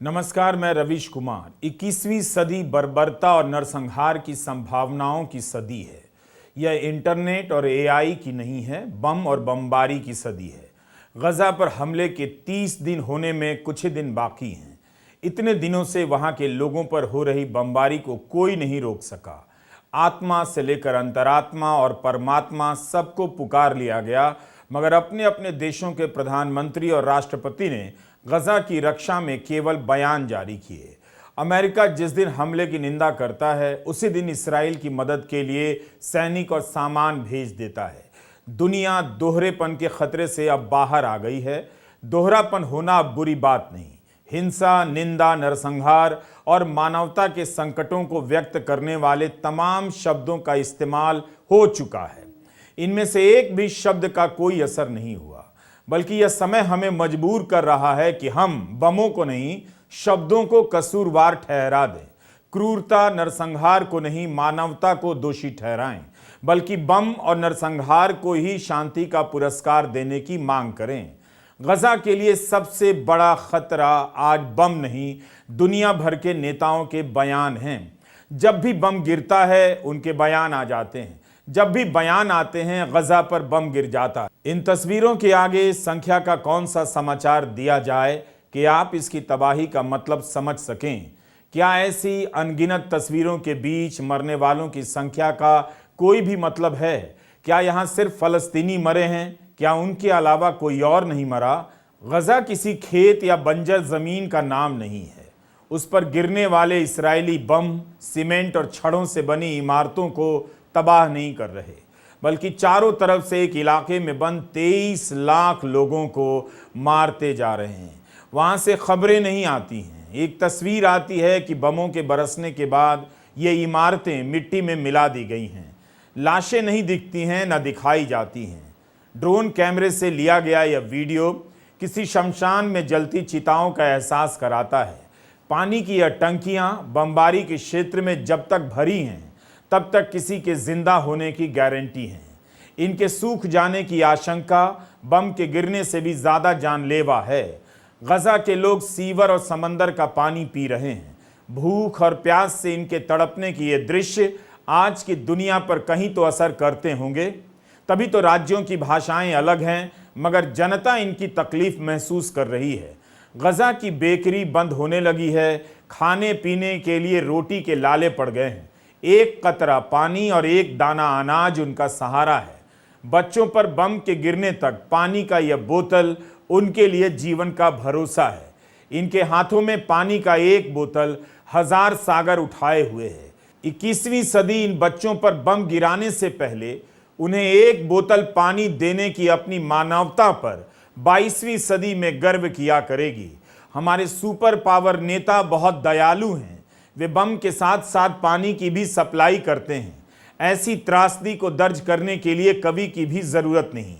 नमस्कार, मैं रवीश कुमार। 21वीं सदी बर्बरता और नरसंहार की संभावनाओं की सदी है। यह इंटरनेट और एआई की नहीं है, बम और बमबारी की सदी है। गजा पर हमले के 30 दिन होने में कुछ ही दिन बाकी हैं। इतने दिनों से वहां के लोगों पर हो रही बमबारी को कोई नहीं रोक सका। आत्मा से लेकर अंतरात्मा और परमात्मा सबको पुकार लिया गया, मगर अपने अपने देशों के प्रधानमंत्री और राष्ट्रपति ने गजा की रक्षा में केवल बयान जारी किए। अमेरिका जिस दिन हमले की निंदा करता है, उसी दिन इसराइल की मदद के लिए सैनिक और सामान भेज देता है। दुनिया दोहरेपन के खतरे से अब बाहर आ गई है। दोहरापन होना अब बुरी बात नहीं। हिंसा, निंदा, नरसंहार और मानवता के संकटों को व्यक्त करने वाले तमाम शब्दों का इस्तेमाल हो चुका है। इनमें से एक भी शब्द का कोई असर नहीं हुआ, बल्कि यह समय हमें मजबूर कर रहा है कि हम बमों को नहीं, शब्दों को कसूरवार ठहरा दें। क्रूरता, नरसंहार को नहीं, मानवता को दोषी ठहराएं, बल्कि बम और नरसंहार को ही शांति का पुरस्कार देने की मांग करें। गजा के लिए सबसे बड़ा खतरा आज बम नहीं, दुनिया भर के नेताओं के बयान हैं। जब भी बम गिरता है, उनके बयान आ जाते हैं। जब भी बयान आते हैं, गजा पर बम गिर जाता है। इन तस्वीरों के आगे संख्या का कौन सा समाचार दिया जाए कि आप इसकी तबाही का मतलब समझ सकें? क्या ऐसी अनगिनत तस्वीरों के बीच मरने वालों की संख्या का कोई भी मतलब है? क्या यहाँ सिर्फ फलस्तीनी मरे हैं? क्या उनके अलावा कोई और नहीं मरा? गजा किसी खेत या बंजर जमीन का नाम नहीं है। उस पर गिरने वाले इस्राएली बम सीमेंट और छड़ों से बनी इमारतों को तबाह नहीं कर रहे, बल्कि चारों तरफ से एक इलाके में बंद 23 लाख लोगों को मारते जा रहे हैं। वहां से खबरें नहीं आती हैं। एक तस्वीर आती है कि बमों के बरसने के बाद ये इमारतें मिट्टी में मिला दी गई हैं। लाशें नहीं दिखती हैं, न दिखाई जाती हैं। ड्रोन कैमरे से लिया गया यह वीडियो किसी शमशान में जलती चिताओं का एहसास कराता है। पानी की यह टंकियां बमबारी के क्षेत्र में जब तक भरी हैं, तब तक किसी के जिंदा होने की गारंटी है। इनके सूख जाने की आशंका बम के गिरने से भी ज्यादा जानलेवा है। गजा के लोग सीवर और समंदर का पानी पी रहे हैं। भूख और प्यास से इनके तड़पने की ये दृश्य आज की दुनिया पर कहीं तो असर करते होंगे। तभी तो राज्यों की भाषाएं अलग हैं, मगर जनता इनकी तकलीफ महसूस कर रही है। गजा की बेकरी बंद होने लगी है। खाने पीने के लिए रोटी के लाले पड़ गए हैं। एक कतरा पानी और एक दाना अनाज उनका सहारा है। बच्चों पर बम के गिरने तक पानी का यह बोतल उनके लिए जीवन का भरोसा है। इनके हाथों में पानी का एक बोतल 1000 सागर उठाए हुए है। 21वीं सदी इन बच्चों पर बम गिराने से पहले उन्हें एक बोतल पानी देने की अपनी मानवता पर 22वीं सदी में गर्व किया करेगी। हमारे सुपर पावर नेता बहुत दयालु हैं। वे बम के साथ साथ पानी की भी सप्लाई करते हैं। ऐसी त्रासदी को दर्ज करने के लिए कवि की भी जरूरत नहीं।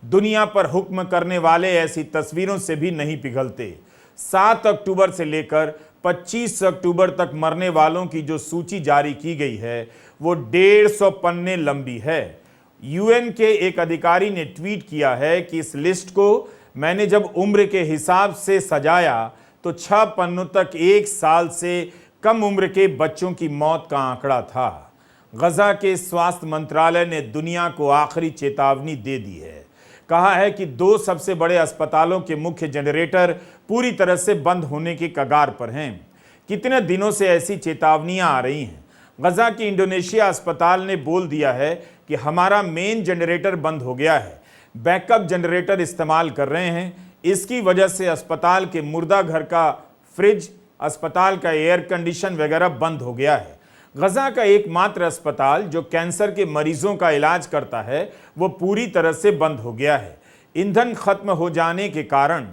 दुनिया पर हुक्म करने वाले ऐसी तस्वीरों से भी नहीं पिघलते। 7 अक्टूबर से लेकर 25 अक्टूबर तक मरने वालों की जो सूची जारी की गई है, वो 150 पन्ने लंबी है। यूएन के एक अधिकारी ने ट्वीट किया है कि इस लिस्ट को मैंने जब उम्र के हिसाब से सजाया तो 6 पन्नों तक 1 साल से कम उम्र के बच्चों की मौत का आंकड़ा था। गजा के स्वास्थ्य मंत्रालय ने दुनिया को आखिरी चेतावनी दे दी है। कहा है कि 2 सबसे बड़े अस्पतालों के मुख्य जनरेटर पूरी तरह से बंद होने की कगार पर हैं। कितने दिनों से ऐसी चेतावनियां आ रही हैं। गजा के इंडोनेशिया अस्पताल ने बोल दिया है कि हमारा मेन जनरेटर बंद हो गया है, बैकअप जनरेटर इस्तेमाल कर रहे हैं। इसकी वजह से अस्पताल के मुर्दा घर का फ्रिज, अस्पताल का एयर कंडीशन वगैरह बंद हो गया है। गजा का एकमात्र अस्पताल जो कैंसर के मरीजों का इलाज करता है, वो पूरी तरह से बंद हो गया है। ईंधन खत्म हो जाने के कारण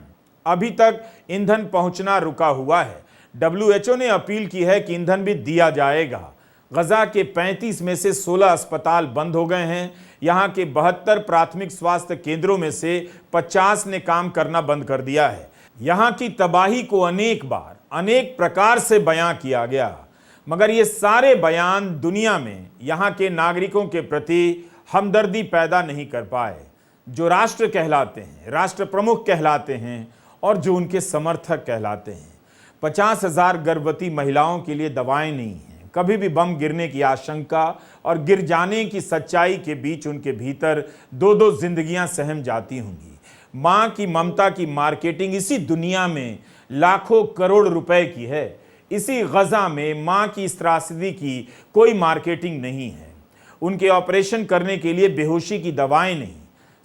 अभी तक ईंधन पहुंचना रुका हुआ है। WHO ने अपील की है कि ईंधन भी दिया जाएगा। गजा के 35 में से 16 अस्पताल बंद हो गए हैं। यहाँ के 72 प्राथमिक स्वास्थ्य केंद्रों में से 50 ने काम करना बंद कर दिया है। यहाँ की तबाही को अनेक बार अनेक प्रकार से बयां किया गया, मगर ये सारे बयान दुनिया में यहाँ के नागरिकों के प्रति हमदर्दी पैदा नहीं कर पाए। जो राष्ट्र कहलाते हैं, राष्ट्र प्रमुख कहलाते हैं और जो उनके समर्थक कहलाते हैं। 50,000 गर्भवती महिलाओं के लिए दवाएं नहीं हैं। कभी भी बम गिरने की आशंका और गिर जाने की सच्चाई के बीच उनके भीतर दो दो जिंदगियां सहम जाती होंगी। मां की ममता की मार्केटिंग इसी दुनिया में लाखों करोड़ रुपए की है। इसी गजा में मां की इस त्रासदी की कोई मार्केटिंग नहीं है। उनके ऑपरेशन करने के लिए बेहोशी की दवाएं नहीं।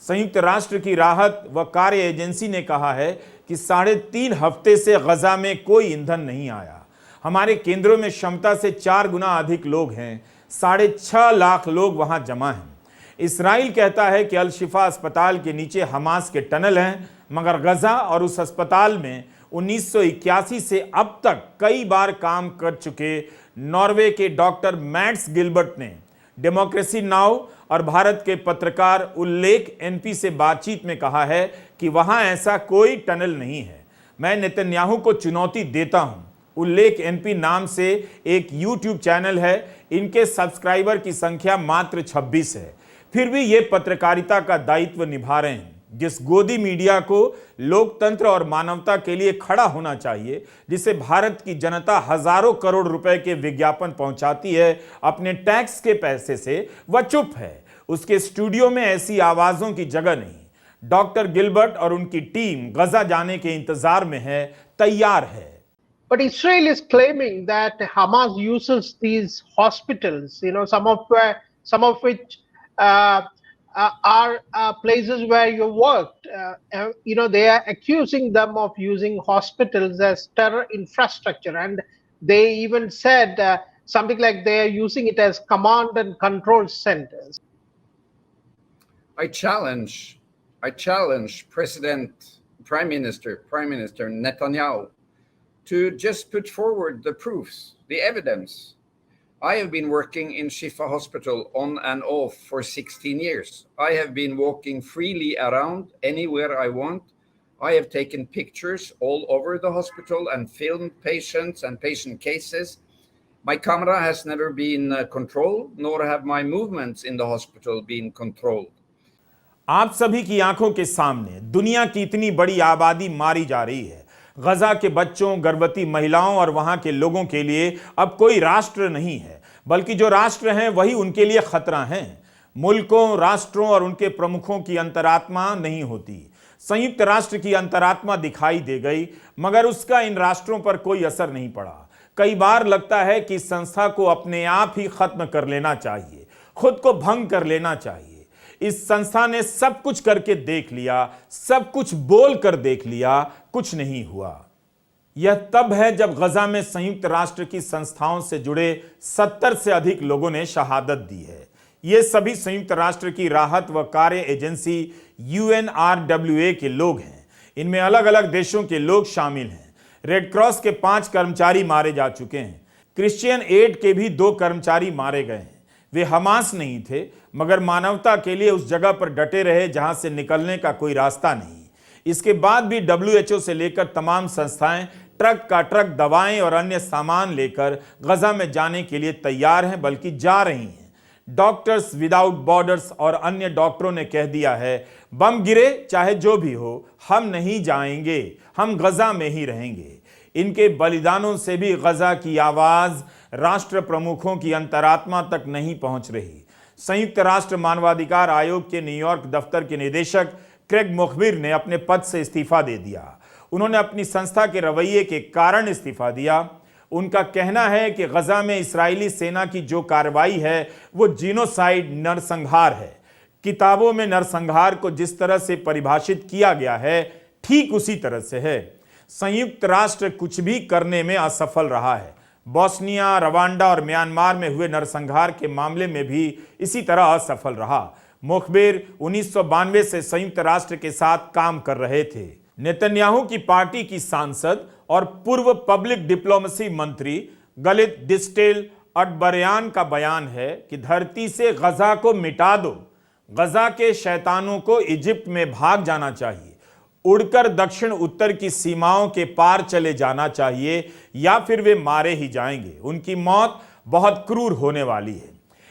संयुक्त राष्ट्र की राहत व कार्य एजेंसी ने कहा है कि 3.5 हफ्ते से गजा में कोई ईंधन नहीं आया। हमारे केंद्रों में क्षमता से 4 गुना अधिक लोग हैं। 6.5 लाख लोग वहां जमा हैं। इस्राइल कहता है कि अल शिफा अस्पताल के नीचे हमास के टनल हैं, मगर गजा और उस अस्पताल में 1981 से अब तक कई बार काम कर चुके नॉर्वे के डॉक्टर मैट्स गिलबर्ट ने डेमोक्रेसी नाउ और भारत के पत्रकार उल्लेख एनपी से बातचीत में कहा है कि वहां ऐसा कोई टनल नहीं है। मैं नेतन्याहू को चुनौती देता हूं। उल्लेख एनपी नाम से एक यूट्यूब चैनल है। इनके सब्सक्राइबर की संख्या मात्र 26 है। फिर भी ये पत्रकारिता का दायित्व निभा रहे हैं। जिस गोदी मीडिया को लोकतंत्र और मानवता के लिए खड़ा होना चाहिए, जिसे भारत की जनता हजारों करोड़ रुपए के विज्ञापन पहुंचाती है अपने टैक्स के पैसे से, वह चुप है। उसके स्टूडियो में ऐसी आवाजों की जगह नहीं। डॉक्टर गिलबर्ट और उनकी टीम गजा जाने के इंतजार में है, तैयार है। But Israel is claiming that Hamas uses these hospitals, some of which are places where you worked. They are accusing them of using hospitals as terror infrastructure, and they even said something like they are using it as command and control centers. I challenge Prime Minister Netanyahu to just put forward the proofs, the evidence. I have been working in Shifa Hospital on and off for 16 years. I have been walking freely around anywhere I want. I have taken pictures all over the hospital and filmed patients and patient cases. My camera has never been controlled, nor have my movements in the hospital been controlled. आप सभी की आंखों के सामने दुनिया की इतनी बड़ी आबादी मारी जा रही है। गजा के बच्चों, गर्भवती महिलाओं और वहां के लोगों के लिए अब कोई राष्ट्र नहीं है, बल्कि जो राष्ट्र हैं वही उनके लिए खतरा हैं। मुल्कों, राष्ट्रों और उनके प्रमुखों की अंतरात्मा नहीं होती। संयुक्त राष्ट्र की अंतरात्मा दिखाई दे गई, मगर उसका इन राष्ट्रों पर कोई असर नहीं पड़ा। कई बार लगता है कि इस संस्था को अपने आप ही खत्म कर लेना चाहिए, खुद को भंग कर लेना चाहिए। इस संस्था ने सब कुछ करके देख लिया, सब कुछ बोल कर देख लिया, कुछ नहीं हुआ। यह तब है जब गजा में संयुक्त राष्ट्र की संस्थाओं से जुड़े 70 से अधिक लोगों ने शहादत दी है। ये सभी संयुक्त राष्ट्र की राहत व कार्य एजेंसी UNRWA के लोग हैं। इनमें अलग अलग देशों के लोग शामिल हैं। रेड क्रॉस के 5 कर्मचारी मारे जा चुके हैं। क्रिश्चियन एड के भी 2 कर्मचारी मारे गए हैं। वे हमास नहीं थे, मगर मानवता के लिए उस जगह पर डटे रहे जहां से निकलने का कोई रास्ता नहीं। इसके बाद भी WHO से लेकर तमाम संस्थाएं ट्रक का ट्रक दवाएं और अन्य सामान लेकर गजा में जाने के लिए तैयार हैं, बल्कि जा रही हैं। डॉक्टर्स विदाउट बॉर्डर्स और अन्य डॉक्टरों ने कह दिया है, बम गिरे चाहे जो भी हो, हम नहीं जाएंगे, हम गजा में ही रहेंगे। इनके बलिदानों से भी गजा की आवाज राष्ट्र प्रमुखों की अंतरात्मा तक नहीं पहुंच रही। संयुक्त राष्ट्र मानवाधिकार आयोग के न्यूयॉर्क दफ्तर के निदेशक क्रेग मुखबिर ने अपने पद से इस्तीफा दे दिया। उन्होंने अपनी संस्था के रवैये के कारण इस्तीफा दिया। उनका कहना है कि गजा में इस्राएली सेना की जो कार्रवाई है वो जीनोसाइड, नरसंहार है। किताबों में नरसंहार को जिस तरह से परिभाषित किया गया है, ठीक उसी तरह से है। संयुक्त राष्ट्र कुछ भी करने में असफल रहा है। बोस्निया, रवांडा और म्यांमार में हुए नरसंहार के मामले में भी इसी तरह असफल रहा। मुखबिर 1992 से संयुक्त राष्ट्र के साथ काम कर रहे थे। नेतन्याहू की पार्टी की सांसद और पूर्व पब्लिक डिप्लोमेसी मंत्री गलित डिस्टेल अटबरयान का बयान है कि धरती से गजा को मिटा दो। गजा के शैतानों को इजिप्ट में भाग जाना चाहिए, उड़कर दक्षिण उत्तर की सीमाओं के पार चले जाना चाहिए, या फिर वे मारे ही जाएंगे। उनकी मौत बहुत क्रूर होने वाली है।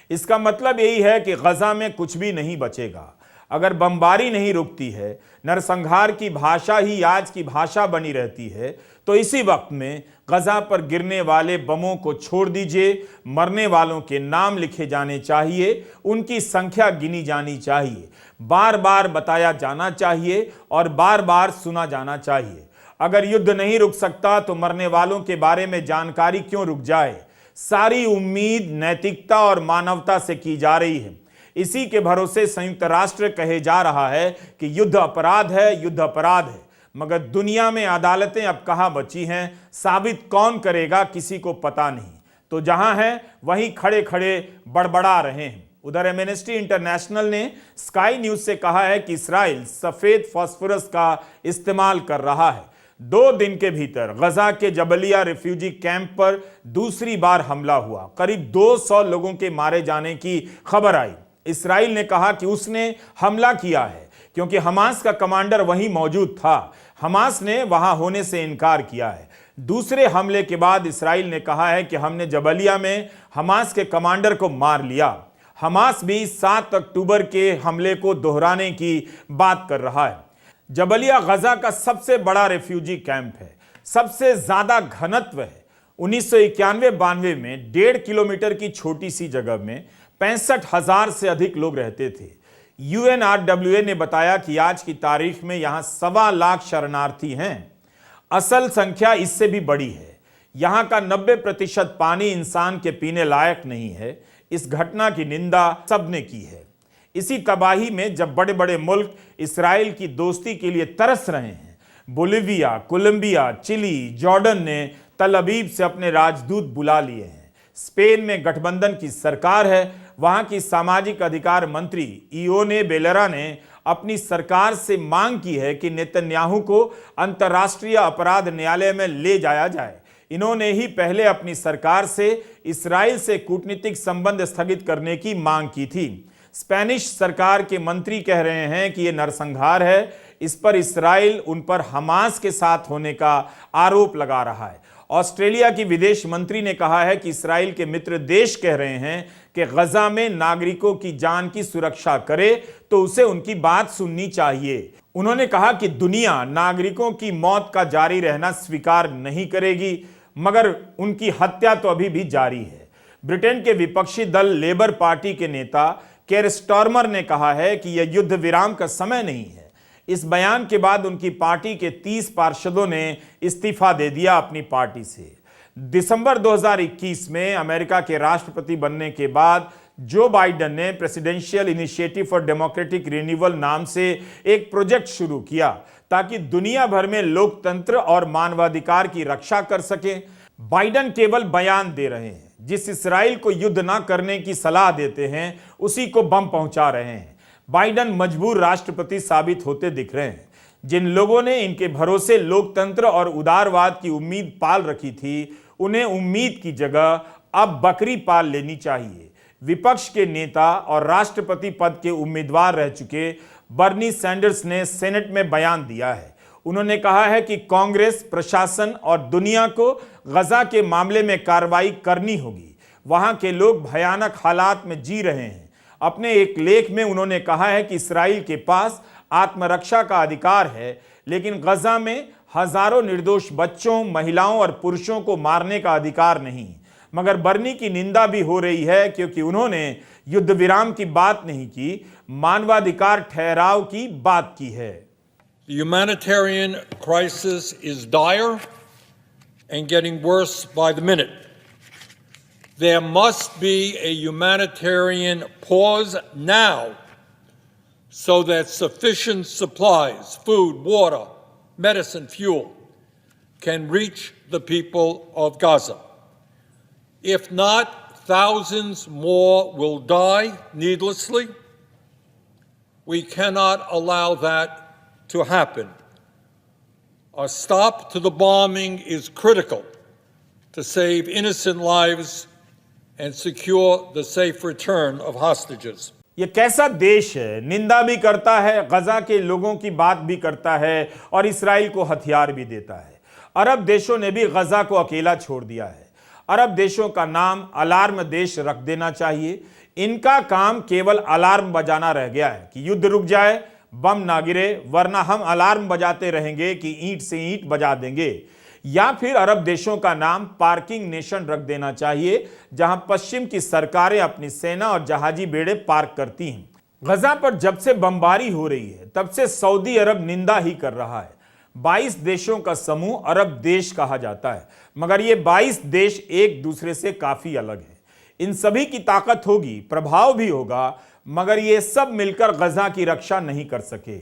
इसका मतलब यही है कि गजा में कुछ भी नहीं बचेगा। अगर बमबारी नहीं रुकती है, नरसंहार की भाषा ही आज की भाषा बनी रहती है, तो इसी वक्त में गजा पर गिरने वाले बमों को छोड़ दीजिए, मरने वालों के नाम लिखे जाने चाहिए, उनकी संख्या गिनी जानी चाहिए, बार बार बताया जाना चाहिए और बार बार सुना जाना चाहिए। अगर युद्ध नहीं रुक सकता तो मरने वालों के बारे में जानकारी क्यों रुक जाए? सारी उम्मीद नैतिकता और मानवता से की जा रही है। इसी के भरोसे संयुक्त राष्ट्र कहे जा रहा है कि युद्ध अपराध है, युद्ध अपराध है। मगर दुनिया में अदालतें अब कहां बची हैं, साबित कौन करेगा, किसी को पता नहीं। तो जहां है वहीं खड़े खड़े बड़बड़ा रहे हैं। उधर एमनेस्टी इंटरनेशनल ने स्काई न्यूज से कहा है कि इस्राइल सफेद फास्फोरस का इस्तेमाल कर रहा है। 2 दिन के भीतर गजा के जबलिया रिफ्यूजी कैंप पर दूसरी बार हमला हुआ। करीब 200 लोगों के मारे जाने की खबर आई। इस्राइल ने कहा कि उसने हमला किया है क्योंकि हमास का कमांडर वहीं मौजूद था। हमास ने वहां होने से इनकार किया है। दूसरे हमले के बाद इस्राइल ने कहा है कि हमने जबलिया में हमास के कमांडर को मार लिया। हमास भी 7 अक्टूबर के हमले को दोहराने की बात कर रहा है। जबलिया गजा का सबसे बड़ा रेफ्यूजी कैंप है, सबसे ज्यादा घनत्व है। 1991-92 में 1.5 किलोमीटर की छोटी सी जगह में 65,000 से अधिक लोग रहते थे। UNRWA ने बताया कि आज की तारीख में यहां 1.25 लाख शरणार्थी हैं। असल संख्या इससे भी बड़ी है। यहां का 90% पानी इंसान के पीने लायक नहीं है। इस घटना की निंदा सबने की है। इसी तबाही में जब बड़े बड़े मुल्क इस्राइल की दोस्ती के लिए तरस रहे हैं, बोलिविया, कोलंबिया, चिली, जॉर्डन ने तल अबीब से अपने राजदूत बुला लिए हैं। स्पेन में गठबंधन की सरकार है। वहां की सामाजिक अधिकार मंत्री इयोने बेलेरा ने अपनी सरकार से मांग की है कि नेतन्याहू को अंतर्राष्ट्रीय अपराध न्यायालय में ले जाया जाए। इन्होंने ही पहले अपनी सरकार से इस्राइल से कूटनीतिक संबंध स्थगित करने की मांग की थी। स्पेनिश सरकार के मंत्री कह रहे हैं कि यह नरसंहार है। इस पर इस्राइल उन पर हमास के साथ होने का आरोप लगा रहा है। ऑस्ट्रेलिया की विदेश मंत्री ने कहा है कि इस्राइल के मित्र देश कह रहे हैं कि गजा में नागरिकों की जान की सुरक्षा करे तो उसे उनकी बात सुननी चाहिए। उन्होंने कहा कि दुनिया नागरिकों की मौत का जारी रहना स्वीकार नहीं करेगी, मगर उनकी हत्या तो अभी भी जारी है। ब्रिटेन के विपक्षी दल लेबर पार्टी के नेता केर स्टार्मर ने कहा है कि यह युद्ध विराम का समय नहीं है। इस बयान के बाद उनकी पार्टी के 30 पार्षदों ने इस्तीफा दे दिया अपनी पार्टी से। दिसंबर 2021 में अमेरिका के राष्ट्रपति बनने के बाद जो बाइडेन ने presidential initiative for democratic renewal नाम से एक प्रोजेक्ट शुरू किया ताकि दुनिया भर में लोकतंत्र और मानवाधिकार की रक्षा कर सके। बाइडेन केवल बयान दे रहे हैं। जिस इस्राइल को युद्ध ना करने की सलाह देते हैं उसी को बम पहुंचा रहे हैं। बाइडेन मजबूर राष्ट्रपति साबित होते दिख रहे हैं। जिन लोगों ने इनके भरोसे लोकतंत्र और उदारवाद की उम्मीद पाल रखी थी, उन्हें उम्मीद की जगह अब बकरी पाल लेनी चाहिए। विपक्ष के नेता और राष्ट्रपति पद के उम्मीदवार रह चुके बर्नी सैंडर्स ने सेनेट में बयान दिया है। उन्होंने कहा है कि कांग्रेस, प्रशासन और दुनिया को गजा के मामले में कार्रवाई करनी होगी। वहां के लोग भयानक हालात में जी रहे हैं। अपने एक लेख में उन्होंने कहा है कि इस्राइल के पास आत्मरक्षा का अधिकार है, लेकिन गजा में हजारों निर्दोष बच्चों, महिलाओं और पुरुषों को मारने का अधिकार नहीं। मगर बर्नी की निंदा भी हो रही है क्योंकि उन्होंने युद्ध विराम की बात नहीं की, मानवाधिकार ठहराव की बात की है। The humanitarian crisis is dire and getting worse by the minute. There must be a humanitarian pause now so that sufficient supplies, food, water, medicine, fuel can reach the people of Gaza. If not, thousands more will die needlessly. We cannot allow that to happen. A stop to the bombing is critical to save innocent lives and secure the safe return of hostages. ये कैसा देश है, निंदा भी करता है, गजा के लोगों की बात भी करता है और इस्राइल को हथियार भी देता है। अरब देशों ने भी गजा को अकेला छोड़ दिया है। अरब देशों का नाम अलार्म देश रख देना चाहिए। इनका काम केवल अलार्म बजाना रह गया है कि युद्ध रुक जाए, बम ना गिरे, वरना हम अलार्म बजाते रहेंगे कि ईंट से ईंट बजा देंगे। या फिर अरब देशों का नाम पार्किंग नेशन रख देना चाहिए, जहां पश्चिम की सरकारें अपनी सेना और जहाजी बेड़े पार्क करती हैं। गजा पर जब से बमबारी हो रही है तब से सऊदी अरब निंदा ही कर रहा है। 22 देशों का समूह अरब देश कहा जाता है, मगर ये 22 देश एक दूसरे से काफी अलग हैं। इन सभी की ताकत होगी, प्रभाव भी होगा, मगर ये सब मिलकर गजा की रक्षा नहीं कर सके।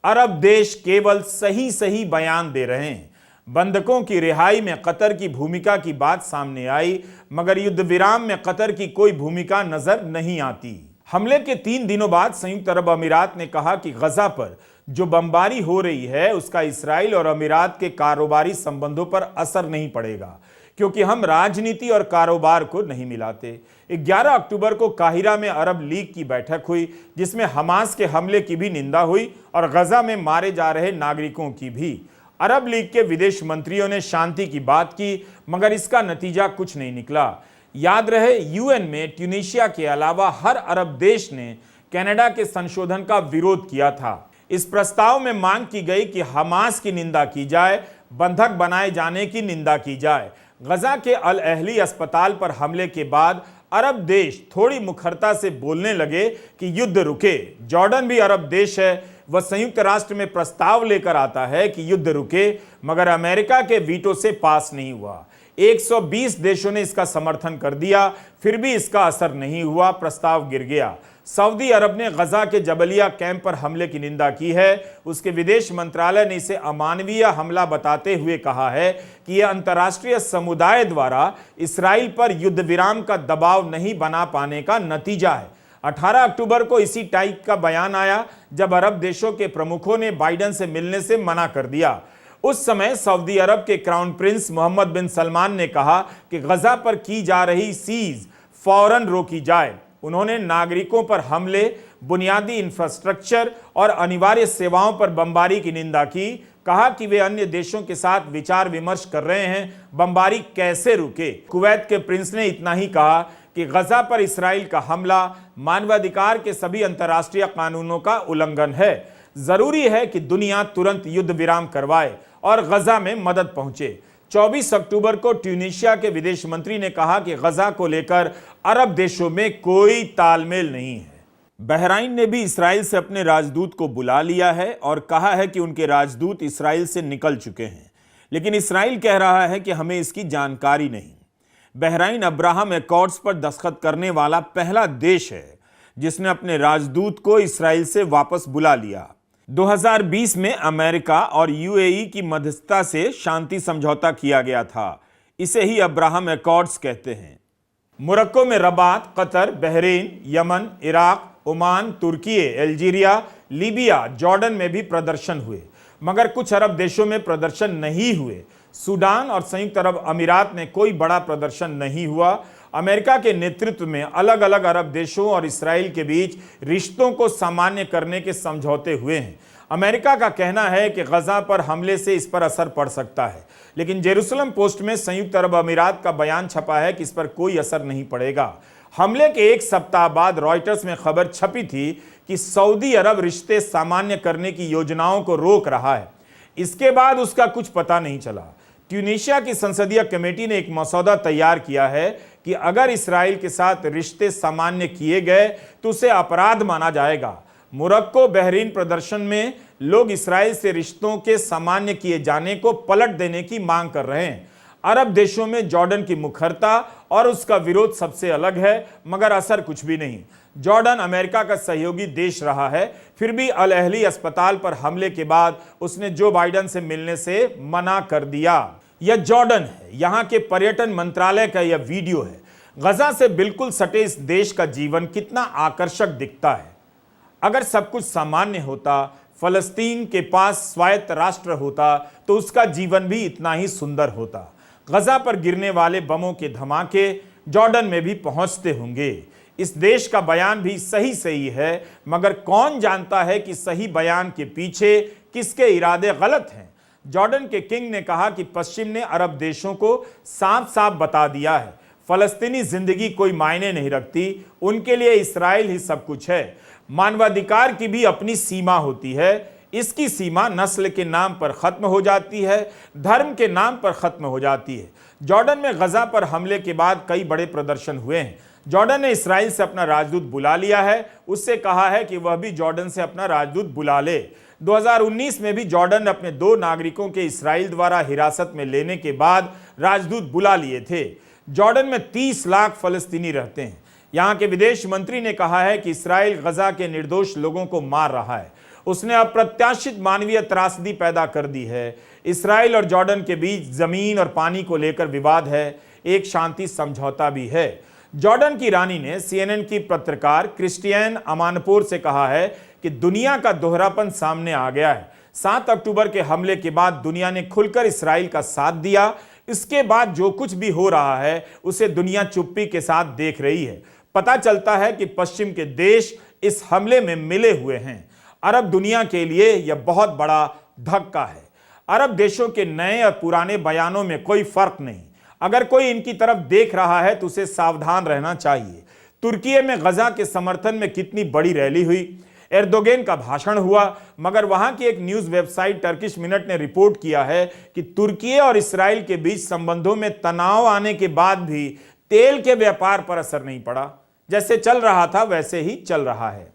अरब देश केवल सही बयान दे रहे हैं। बंधकों की रिहाई में कतर की भूमिका की बात सामने आई, मगर युद्ध विराम में कतर की कोई भूमिका नजर नहीं आती। हमले के 3 दिनों बाद संयुक्त अरब अमीरात ने कहा कि गजा पर जो बमबारी हो रही है उसका इसराइल और अमीरात के कारोबारी संबंधों पर असर नहीं पड़ेगा, क्योंकि हम राजनीति और कारोबार को नहीं मिलाते। 11 अक्टूबर को काहिरा में अरब लीग की बैठक हुई, जिसमें हमास के हमले की भी निंदा हुई और गजा में मारे जा रहे नागरिकों की भी। अरब लीग के विदेश मंत्रियों ने शांति की बात की, मगर इसका नतीजा कुछ नहीं निकला। याद रहे, यूएन में ट्यूनीशिया के अलावा हर अरब देश ने कनाडा के संशोधन का विरोध किया था। इस प्रस्ताव में मांग की गई कि हमास की निंदा की जाए, बंधक बनाए जाने की निंदा की जाए। गजा के अल अहली अस्पताल पर हमले के बाद अरब देश थोड़ी मुखरता से बोलने लगे कि युद्ध रुके। जॉर्डन भी अरब देश है, वह संयुक्त राष्ट्र में प्रस्ताव लेकर आता है कि युद्ध रुके, मगर अमेरिका के वीटो से पास नहीं हुआ। 120 देशों ने इसका समर्थन कर दिया, फिर भी इसका असर नहीं हुआ, प्रस्ताव गिर गया। सऊदी अरब ने गजा के जबलिया कैंप पर हमले की निंदा की है। उसके विदेश मंत्रालय ने इसे अमानवीय हमला बताते हुए कहा है कि यह अंतर्राष्ट्रीय समुदाय द्वारा इसराइल पर युद्ध विराम का दबाव नहीं बना पाने का नतीजा है। 18 अक्टूबर को इसी टाइप का बयान आया, जब अरब देशों के प्रमुखों ने बाइडेन से मिलने से मना कर दिया। उस समय सऊदी अरब के क्राउन प्रिंस मोहम्मद बिन सलमान ने कहा कि गजा पर की जा रही सीज फौरन रोकी जाए। उन्होंने नागरिकों पर हमले, बुनियादी इंफ्रास्ट्रक्चर और अनिवार्य सेवाओं पर बमबारी की निंदा की। कहा कि वे अन्य देशों के साथ विचार विमर्श कर रहे हैं, बमबारी कैसे रुके। कुवैत के प्रिंस ने इतना ही कहा कि गजा पर इसराइल का हमला मानवाधिकार के सभी अंतर्राष्ट्रीय कानूनों का उल्लंघन है। जरूरी है कि दुनिया तुरंत युद्ध विराम करवाए और गजा में मदद पहुंचे। 24 अक्टूबर को ट्यूनीशिया के विदेश मंत्री ने कहा कि गजा को लेकर अरब देशों में कोई तालमेल नहीं है। बहराइन ने भी इसराइल से अपने राजदूत को बुला लिया है और कहा है कि उनके राजदूत इसराइल से निकल चुके हैं, लेकिन इसराइल कह रहा है कि हमें इसकी जानकारी नहीं। बहराइन अब्राहम एकॉर्ड्स पर दस्तखत करने वाला पहला देश है जिसने अपने राजदूत को इसराइल से वापस बुला लिया। 2020 में अमेरिका और यूएई की मध्यस्थता से शांति समझौता किया गया था। इसे ही अब्राहम एकॉर्ड्स कहते हैं। मोरक्को में Rabat, Qatar, Bahrain, Yemen, Iraq, Oman, Turkey, Algeria, Libya, Jordan में भी प्रदर्शन हुए, मगर कुछ अरब देशों में प्रदर्शन नहीं हुए। सूडान और संयुक्त अरब अमीरात में कोई बड़ा प्रदर्शन नहीं हुआ। अमेरिका के नेतृत्व में अलग अलग अरब देशों और इसराइल के बीच रिश्तों को सामान्य करने के समझौते हुए हैं। अमेरिका का कहना है कि गजा पर हमले से इस पर असर पड़ सकता है, लेकिन जेरूसलम पोस्ट में संयुक्त अरब अमीरात का बयान छपा है कि इस पर कोई असर नहीं पड़ेगा। हमले के 1 सप्ताह बाद रॉयटर्स में खबर छपी थी कि सऊदी अरब रिश्ते सामान्य करने की योजनाओं को रोक रहा है। इसके बाद उसका कुछ पता नहीं चला। ट्यूनीशिया की संसदीय कमेटी ने एक मसौदा तैयार किया है कि अगर इसराइल के साथ रिश्ते सामान्य किए गए तो उसे अपराध माना जाएगा। मोरक्को, बहरीन प्रदर्शन में लोग इसराइल से रिश्तों के सामान्य किए जाने को पलट देने की मांग कर रहे हैं। अरब देशों में जॉर्डन की मुखरता और उसका विरोध सबसे अलग है, मगर असर कुछ भी नहीं। जॉर्डन अमेरिका का सहयोगी देश रहा है, फिर भी अल अहली अस्पताल पर हमले के बाद उसने जो बाइडेन से मिलने से मना कर दिया। यह जॉर्डन है, यहां के पर्यटन मंत्रालय का यह वीडियो है। गजा से बिल्कुल सटे इस देश का जीवन कितना आकर्षक दिखता है। अगर सब कुछ सामान्य होता, फलस्तीन के पास स्वायत्त राष्ट्र होता, तो उसका जीवन भी इतना ही सुंदर होता। गजा पर गिरने वाले बमों के धमाके जॉर्डन में भी पहुंचते होंगे। इस देश का बयान भी सही है, मगर कौन जानता है कि सही बयान के पीछे किसके इरादे गलत हैं। जॉर्डन के किंग ने कहा कि पश्चिम ने अरब देशों को साफ साफ बता दिया है, फलस्तीनी जिंदगी कोई मायने नहीं रखती, उनके लिए इस्राइल ही सब कुछ है। मानवाधिकार की भी अपनी सीमा होती है। इसकी सीमा नस्ल के नाम पर खत्म हो जाती है, धर्म के नाम पर खत्म हो जाती है। जॉर्डन में गजा पर हमले के बाद कई बड़े प्रदर्शन हुए हैं। जॉर्डन ने इस्राइल से अपना राजदूत बुला लिया है, उससे कहा है कि वह भी जॉर्डन से अपना राजदूत बुला ले। 2019 में भी जॉर्डन ने अपने 2 नागरिकों के इस्राइल द्वारा हिरासत में लेने के बाद राजदूत बुला लिए थे। जॉर्डन में 30 लाख फलस्तीनी रहते हैं। यहां के विदेश मंत्री ने कहा है कि इस्राइल गजा के निर्दोष लोगों को मार रहा है। उसने अप्रत्याशित मानवीय त्रासदी पैदा कर दी है। इस्राइल और जॉर्डन के बीच जमीन और पानी को लेकर विवाद है, एक शांति समझौता भी है। जॉर्डन की रानी ने CNN की पत्रकार क्रिस्टियन अमानपोर से कहा है कि दुनिया का दोहरापन सामने आ गया है। 7 अक्टूबर के हमले के बाद दुनिया ने खुलकर इस्राइल का साथ दिया। इसके बाद जो कुछ भी हो रहा है उसे दुनिया चुप्पी के साथ देख रही है। पता चलता है कि पश्चिम के देश इस हमले में मिले हुए हैं। अरब दुनिया के लिए यह बहुत बड़ा धक्का है। अरब देशों के नए और पुराने बयानों में कोई फर्क नहीं। अगर कोई इनकी तरफ देख रहा है तो उसे सावधान रहना चाहिए। तुर्की में गजा के समर्थन में कितनी बड़ी रैली हुई, एर्दोगन का भाषण हुआ, मगर वहां की एक न्यूज वेबसाइट टर्किश मिनट ने रिपोर्ट किया है कि तुर्की और इस्राइल के बीच संबंधों में तनाव आने के बाद भी तेल के व्यापार पर असर नहीं पड़ा। जैसे चल रहा था वैसे ही चल रहा है।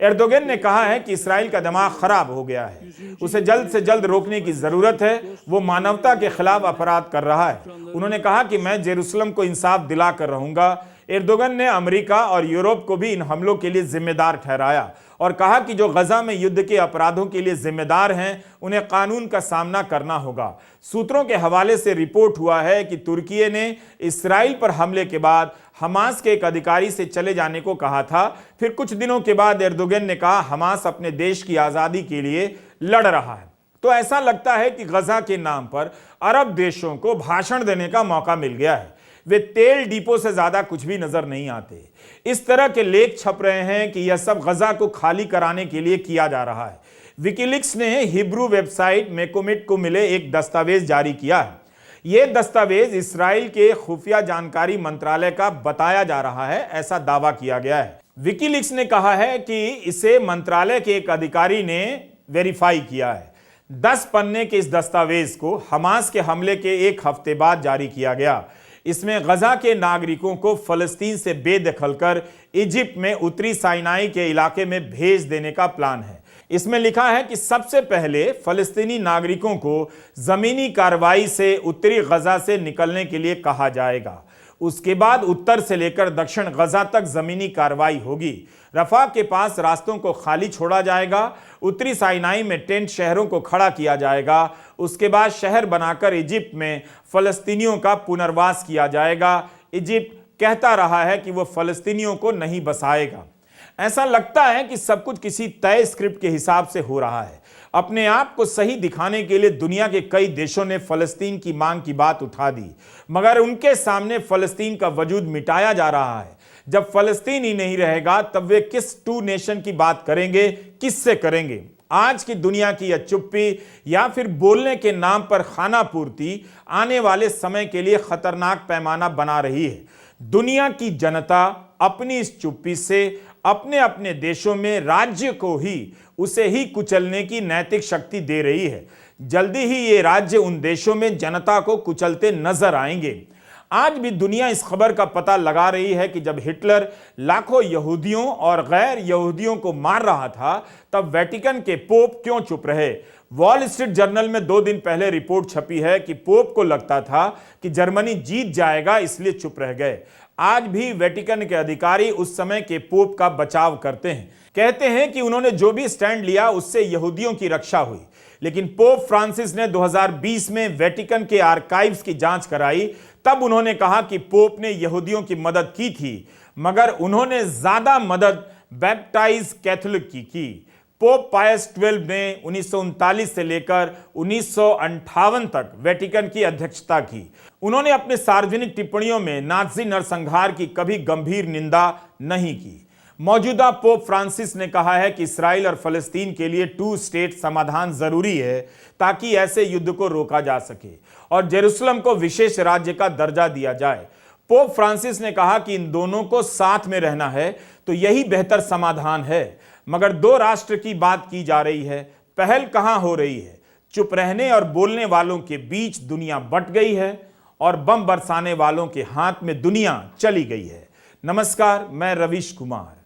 एर्दोगन ने कहा है कि इस्राइल का दिमाग खराब हो गया है, उसे जल्द से जल्द रोकने की जरूरत है। वो मानवता के खिलाफ अपराध कर रहा है। उन्होंने कहा कि मैं जेरूसलम को इंसाफ दिला कर रहूंगा। एर्दोगन ने अमेरिका और यूरोप को भी इन हमलों के लिए जिम्मेदार ठहराया और कहा कि जो गजा में युद्ध के अपराधों के लिए जिम्मेदार हैं उन्हें कानून का सामना करना होगा। सूत्रों के हवाले से रिपोर्ट हुआ है कि तुर्की ने इस्राइल पर हमले के बाद हमास के एक अधिकारी से चले जाने को कहा था। फिर कुछ दिनों के बाद एर्दोगन ने कहा हमास अपने देश की आजादी के लिए लड़ रहा है। तो ऐसा लगता है कि गजा के नाम पर अरब देशों को भाषण देने का मौका मिल गया है। वे तेल डिपो से ज्यादा कुछ भी नजर नहीं आते। इस तरह के लेख छप रहे हैं कि यह सब गजा को खाली कराने के लिए किया जा रहा है। विकीलीक्स ने हिब्रू वेबसाइट मेकोमिट को मिले एक दस्तावेज जारी किया है। यह दस्तावेज इस्राइल के खुफिया जानकारी मंत्रालय का बताया जा रहा है, ऐसा दावा किया गया है। विकीलीक्स ने कहा है कि इसे मंत्रालय के एक अधिकारी ने वेरीफाई किया है। 10 पन्ने के इस दस्तावेज को हमास के हमले के एक हफ्ते बाद जारी किया गया। इसमें गजा के नागरिकों को फलस्तीन से बेदखल कर इजिप्ट में उत्तरी साइनाई के इलाके में भेज देने का प्लान है। इसमें लिखा है कि सबसे पहले फलस्तीनी नागरिकों को जमीनी कार्रवाई से उत्तरी गजा से निकलने के लिए कहा जाएगा। उसके बाद उत्तर से लेकर दक्षिण गजा तक जमीनी कार्रवाई होगी। रफा के पास रास्तों को खाली छोड़ा जाएगा। उत्तरी साइनाई में टेंट शहरों को खड़ा किया जाएगा। उसके बाद शहर बनाकर इजिप्ट में फलस्तीनियों का पुनर्वास किया जाएगा। इजिप्ट कहता रहा है कि वह फलस्तीनियों को नहीं बसाएगा। ऐसा लगता है कि सब कुछ किसी तय स्क्रिप्ट के हिसाब से हो रहा है। अपने आप को सही दिखाने के लिए दुनिया के कई देशों ने फलस्तीन की मांग की बात उठा दी, मगर उनके सामने फलस्तीन का वजूद मिटाया जा रहा है। जब फलस्तीन ही नहीं रहेगा तब वे किस 2 नेशन की बात करेंगे, किससे करेंगे? आज की दुनिया की यह चुप्पी या फिर बोलने के नाम पर खाना पूर्ति आने वाले समय के लिए खतरनाक पैमाना बना रही है। दुनिया की जनता अपनी इस चुप्पी से अपने अपने देशों में राज्य को ही उसे ही कुचलने की नैतिक शक्ति दे रही है। जल्दी ही ये राज्य उन देशों में जनता को कुचलते नजर आएंगे। आज भी दुनिया इस खबर का पता लगा रही है कि जब हिटलर लाखों यहूदियों और गैर यहूदियों को मार रहा था तब वेटिकन के पोप क्यों चुप रहे? वॉल स्ट्रीट जर्नल में 2 दिन पहले रिपोर्ट छपी है कि पोप को लगता था कि जर्मनी जीत जाएगा, इसलिए चुप रह गए। आज भी वेटिकन के अधिकारी उस समय के पोप का बचाव करते हैं, कहते हैं कि उन्होंने जो भी स्टैंड लिया उससे यहूदियों की रक्षा हुई। लेकिन पोप फ्रांसिस ने 2020 में वेटिकन के आर्काइव्स की जांच कराई, तब उन्होंने कहा कि पोप ने यहूदियों की मदद की थी, मगर उन्होंने ज्यादा मदद बैप्टाइज कैथोलिक की। पोप पायस 12 ने 1939 से लेकर 1958 तक वेटिकन की अध्यक्षता की। उन्होंने अपने सार्वजनिक टिप्पणियों में नाज़ी नरसंहार की कभी गंभीर निंदा नहीं की। मौजूदा पोप फ्रांसिस ने कहा है कि इस्राइल और फलस्तीन के लिए 2 स्टेट समाधान जरूरी है ताकि ऐसे युद्ध को रोका जा सके और जेरूसलम को विशेष राज्य का दर्जा दिया जाए। पोप फ्रांसिस ने कहा कि इन दोनों को साथ में रहना है तो यही बेहतर समाधान है। मगर दो राष्ट्र की बात की जा रही है, पहल कहां हो रही है? चुप रहने और बोलने वालों के बीच दुनिया बंट गई है और बम बरसाने वालों के हाथ में दुनिया चली गई है। नमस्कार, मैं रविश कुमार।